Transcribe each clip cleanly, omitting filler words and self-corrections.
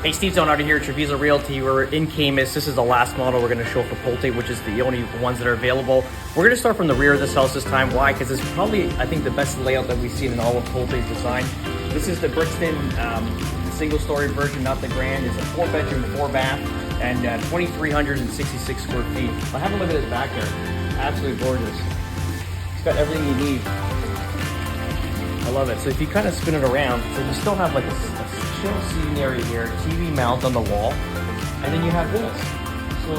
Hey, Steve Zonato here at Treviso Realty. We're in Caymas. This is the last model we're going to show for Pulte, which is the only ones that are available. We're going to start from the rear of this house this time. Why? Because it's probably, I think, the best layout that we've seen in all of Pulte's design. This is the Brixton single-story version, not the grand. It's a 4-bedroom, 4-bath, and 2,366 square feet. Well, have a look at this backyard. Absolutely gorgeous. It's got everything you need. I love it. So if you kind of spin it around, so you still have like a chill seating area here, TV mount on the wall, and then you have this. So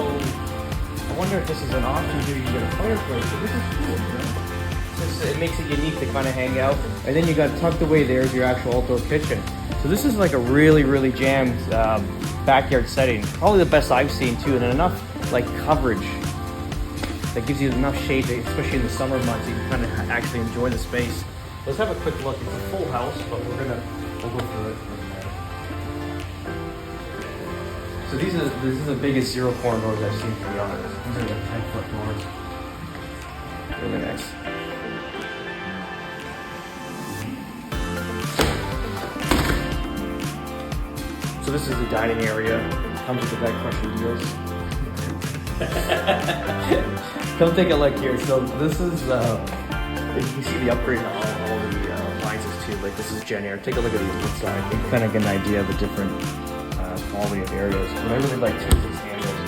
I wonder if this is an option here. You get a fireplace, but this is cool, you know? It makes it unique to kind of hang out. And then you got tucked away there is your actual outdoor kitchen. So this is like a really jammed backyard setting. Probably the best I've seen too, and enough like coverage that gives you enough shade, especially in the summer months, you can kind of actually enjoy the space. Let's have a quick look. It's a full house, but we'll go through it. So this is the biggest zero corner doors I've seen, to be honest. These are like 10-foot doors. Really nice. So this is the dining area. Comes with the bed crushing deals. Come take a look here. So this is, you can see the upgrade on all the appliances too. Like this is Gen Air. Take a look at the inside. You can kind of get an idea of the different quality of areas. What I really like too is this handles.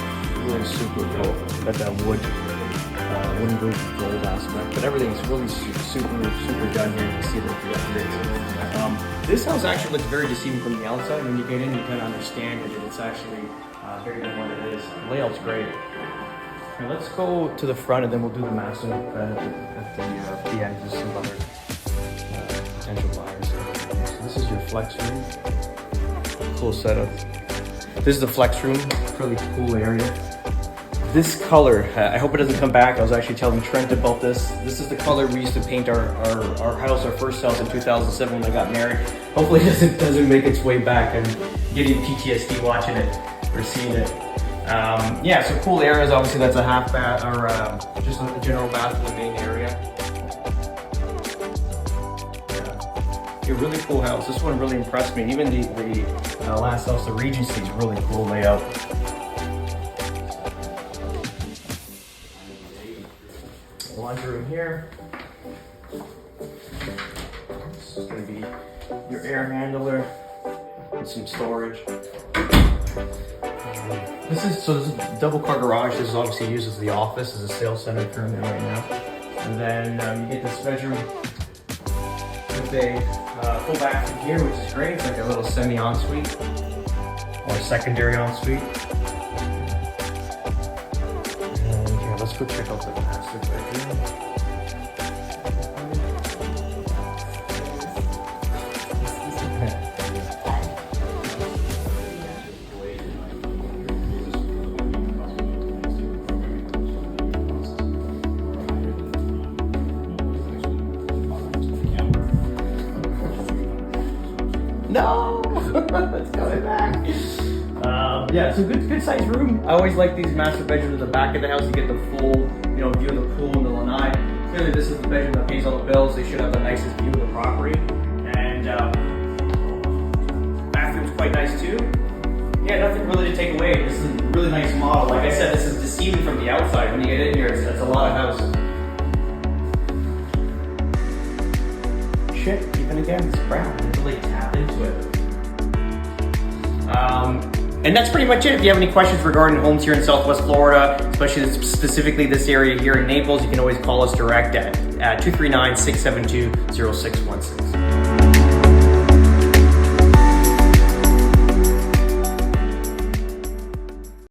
Really super cool. Got that wooden roof gold aspect, but everything's really super done here. You can see the upgrades. This house actually looks very deceiving from the outside. When you get in, you kind of understand that it's actually bigger than what it is. The layout's great. Now let's go to the front, and then we'll do the master at the end. Just some other potential buyers. So this is your flex room. Cool setup. This is the flex room. Really cool area. This color, I hope it doesn't come back. I was actually telling Trent about this. This is the color we used to paint our house, our first house in 2007 when I got married. Hopefully it doesn't make its way back and getting PTSD watching it or seeing it. Yeah, so cool areas. Obviously that's a half bath or just a general bath in the main area. A really cool house. This one really impressed me. Even the last house, the Regency, is really cool layout. Laundry room here. This is going to be your air handler and some storage. This is a double car garage. This is obviously used as the office, as a sales center currently right now. And then you get this bedroom with a full bathroom here, which is great. It's like a little semi-ensuite or secondary ensuite. And yeah, let's go check out the master bedroom. No, it's coming back. Yeah, it's a good sized room. I always like these master bedrooms in the back of the house. You get the full, view of the pool and the lanai. Clearly, this is the bedroom that pays all the bills. They should have the nicest view of the property, and bathroom's quite nice too. Yeah, nothing really to take away. This is a really nice model. Like I said, this is deceiving from the outside. When you get in here, it's a lot of house. Shit, even again, it's brown. You really tap into it. And that's pretty much it. If you have any questions regarding homes here in Southwest Florida, especially specifically this area here in Naples, you can always call us direct at 239-672-0616.